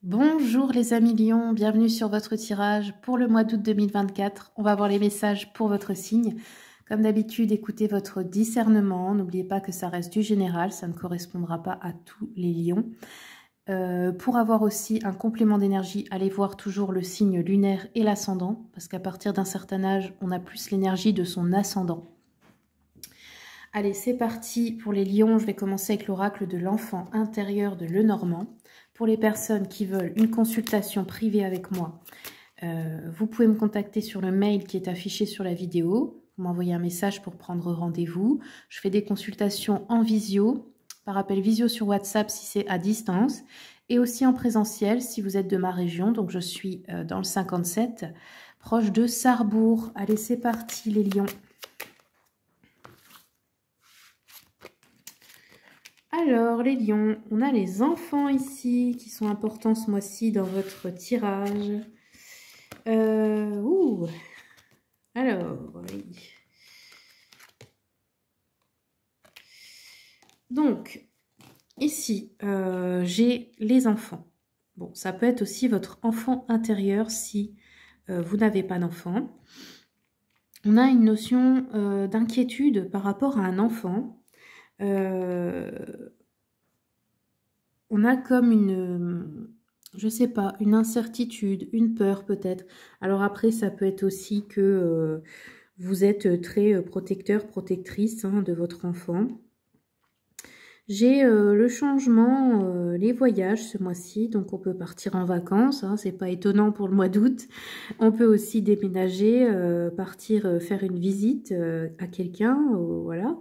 Bonjour les amis lions, bienvenue sur votre tirage pour le mois d'août 2024. On va voir les messages pour votre signe. Comme d'habitude, écoutez votre discernement. N'oubliez pas que ça reste du général, ça ne correspondra pas à tous les lions. Pour avoir aussi un complément d'énergie, allez voir toujours le signe lunaire et l'ascendant, parce qu'à partir d'un certain âge, on a plus l'énergie de son ascendant. Allez, c'est parti pour les lions. Je vais commencer avec l'oracle de l'enfant intérieur de Lenormand. Pour les personnes qui veulent une consultation privée avec moi, vous pouvez me contacter sur le mail qui est affiché sur la vidéo. Vous m'envoyez un message pour prendre rendez-vous. Je fais des consultations en visio, par appel visio sur WhatsApp si c'est à distance, et aussi en présentiel si vous êtes de ma région. Donc je suis dans le 57, proche de Sarrebourg. Allez, c'est parti les lions. Alors, les lions, on a les enfants ici qui sont importants ce mois-ci dans votre tirage. Alors, oui. Donc, ici, j'ai les enfants. Bon, ça peut être aussi votre enfant intérieur si vous n'avez pas d'enfant. On a une notion d'inquiétude par rapport à un enfant. On a comme une, je sais pas, une incertitude, une peur peut-être. Alors après, ça peut être aussi que vous êtes très protecteur, protectrice de votre enfant. J'ai le changement, les voyages ce mois-ci, donc on peut partir en vacances, c'est pas étonnant pour le mois d'août. On peut aussi déménager, partir faire une visite à quelqu'un, voilà.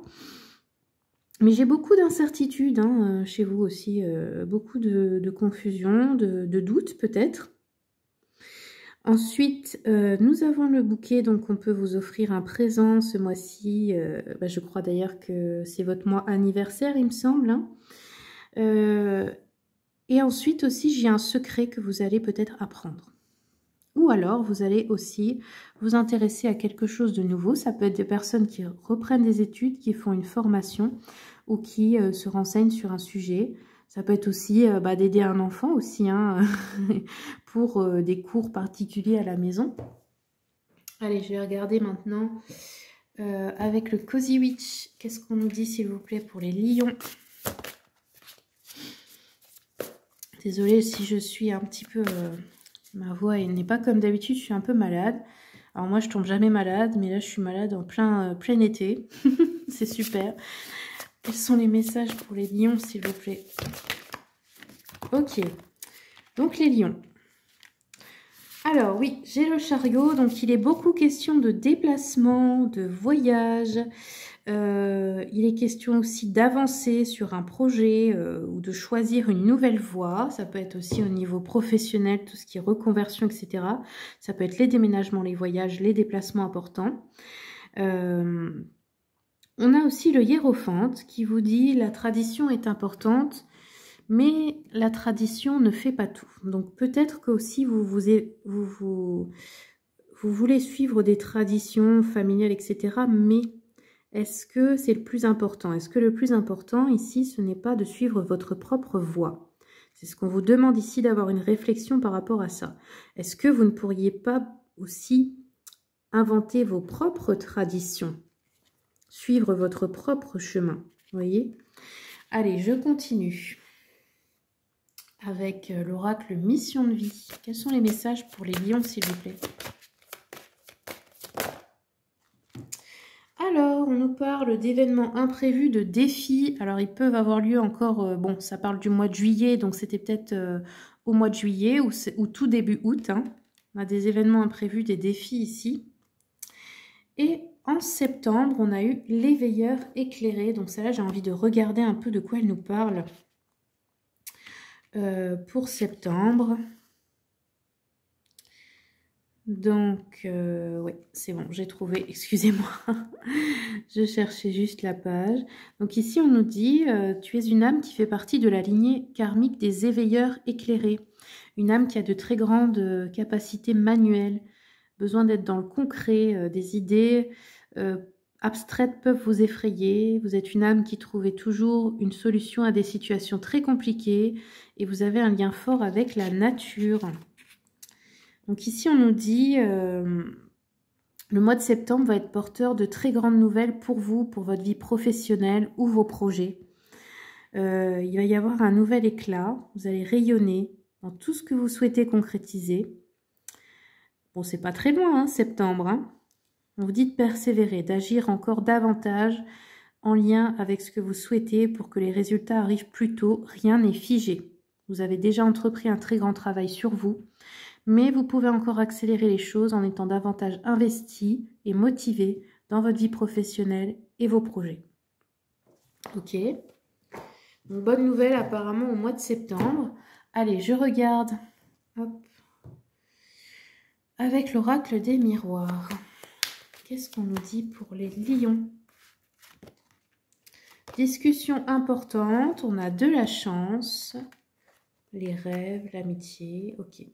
Mais j'ai beaucoup d'incertitudes chez vous aussi, beaucoup de confusion, de doute peut-être. Ensuite, nous avons le bouquet, donc on peut vous offrir un présent ce mois-ci. Je crois d'ailleurs que c'est votre mois anniversaire, il me semble. Et ensuite aussi, j'ai un secret que vous allez peut-être apprendre. Ou alors, vous allez aussi vous intéresser à quelque chose de nouveau. Ça peut être des personnes qui reprennent des études, qui font une formation ou qui se renseignent sur un sujet. Ça peut être aussi d'aider un enfant aussi, pour des cours particuliers à la maison. Allez, je vais regarder maintenant avec le Cozy Witch. Qu'est-ce qu'on nous dit, s'il vous plaît, pour les lions? Désolée si je suis un petit peu... ma voix n'est pas comme d'habitude, je suis un peu malade. Alors moi, je tombe jamais malade, mais là, je suis malade en plein été. C'est super. Quels sont les messages pour les lions, s'il vous plaît? Ok. Donc, les lions. Alors, oui, j'ai le chariot. Donc, il est beaucoup question de déplacement, de voyage. Il est question aussi d'avancer sur un projet ou de choisir une nouvelle voie. Ça peut être aussi au niveau professionnel, tout ce qui est reconversion, etc. Ça peut être les déménagements, les voyages, les déplacements importants. On a aussi le hiérophante qui vous dit la tradition est importante, mais la tradition ne fait pas tout. Donc peut-être que aussi vous voulez suivre des traditions familiales, etc. Mais est-ce que c'est le plus important? Est-ce que le plus important ici, ce n'est pas de suivre votre propre voie? C'est ce qu'on vous demande ici, d'avoir une réflexion par rapport à ça. Est-ce que vous ne pourriez pas aussi inventer vos propres traditions? Suivre votre propre chemin, vous voyez? Allez, je continue avec l'oracle mission de vie. Quels sont les messages pour les lions, s'il vous plaît? Alors, on nous parle d'événements imprévus, de défis. Alors, ils peuvent avoir lieu encore, bon, ça parle du mois de juillet, donc c'était peut-être au mois de juillet ou tout début août. On a des événements imprévus, des défis ici. Et en septembre, on a eu l'éveilleur éclairé. Donc, celle-là, j'ai envie de regarder un peu de quoi elle nous parle pour septembre. Donc, oui, c'est bon, j'ai trouvé, excusez-moi, je cherchais juste la page. Donc ici, on nous dit, tu es une âme qui fait partie de la lignée karmique des éveilleurs éclairés. Une âme qui a de très grandes capacités manuelles, besoin d'être dans le concret, des idées abstraites peuvent vous effrayer. Vous êtes une âme qui trouvait toujours une solution à des situations très compliquées et vous avez un lien fort avec la nature. Donc ici, on nous dit le mois de septembre va être porteur de très grandes nouvelles pour vous, pour votre vie professionnelle ou vos projets. Il va y avoir un nouvel éclat. Vous allez rayonner dans tout ce que vous souhaitez concrétiser. Bon, c'est pas très loin, hein, septembre. Hein. On vous dit de persévérer, d'agir encore davantage en lien avec ce que vous souhaitez pour que les résultats arrivent plus tôt. Rien n'est figé. Vous avez déjà entrepris un très grand travail sur vous, mais vous pouvez encore accélérer les choses en étant davantage investi et motivé dans votre vie professionnelle et vos projets. Ok. Donc, bonne nouvelle apparemment au mois de septembre. Allez, je regarde. Hop. Avec l'oracle des miroirs. Qu'est-ce qu'on nous dit pour les lions? Discussion importante. On a de la chance. Les rêves, l'amitié. Ok.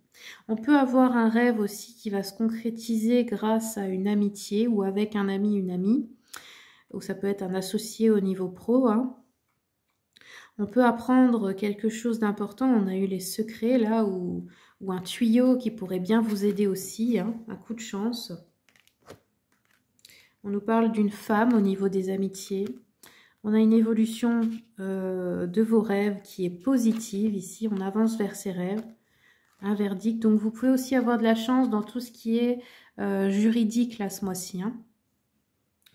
On peut avoir un rêve aussi qui va se concrétiser grâce à une amitié ou avec un ami, une amie. Ou ça peut être un associé au niveau pro. Hein. On peut apprendre quelque chose d'important. On a eu les secrets là ou un tuyau qui pourrait bien vous aider aussi. Hein, un coup de chance. On nous parle d'une femme au niveau des amitiés. On a une évolution de vos rêves qui est positive. Ici, on avance vers ses rêves. Un verdict. Donc, vous pouvez aussi avoir de la chance dans tout ce qui est juridique là ce mois-ci. Hein,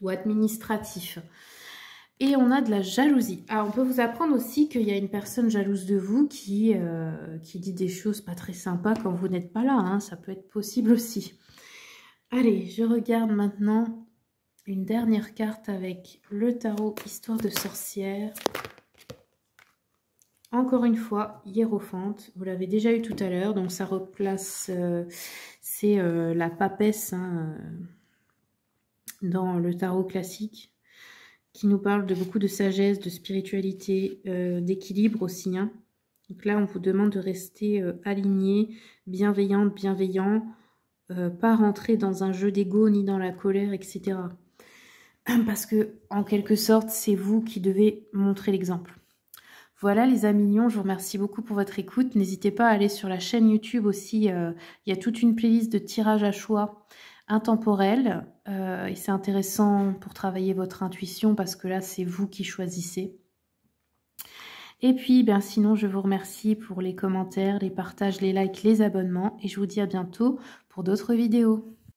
ou administratif. Et on a de la jalousie. Alors, on peut vous apprendre aussi qu'il y a une personne jalouse de vous qui dit des choses pas très sympas quand vous n'êtes pas là. Hein. Ça peut être possible aussi. Allez, je regarde maintenant une dernière carte avec le tarot Histoire de sorcière. Encore une fois, Hiérophante. Vous l'avez déjà eu tout à l'heure. Donc, ça replace... c'est la papesse hein, dans le tarot classique, qui nous parle de beaucoup de sagesse, de spiritualité, d'équilibre aussi. Hein. Donc là, on vous demande de rester aligné, bienveillante, bienveillant, pas rentrer dans un jeu d'ego ni dans la colère, etc. Parce que, en quelque sorte, c'est vous qui devez montrer l'exemple. Voilà les amis lions, je vous remercie beaucoup pour votre écoute. N'hésitez pas à aller sur la chaîne YouTube aussi, il y a toute une playlist de tirages à choix intemporel et c'est intéressant pour travailler votre intuition parce que là c'est vous qui choisissez. Et puis ben sinon je vous remercie pour les commentaires, les partages, les likes, les abonnements et je vous dis à bientôt pour d'autres vidéos.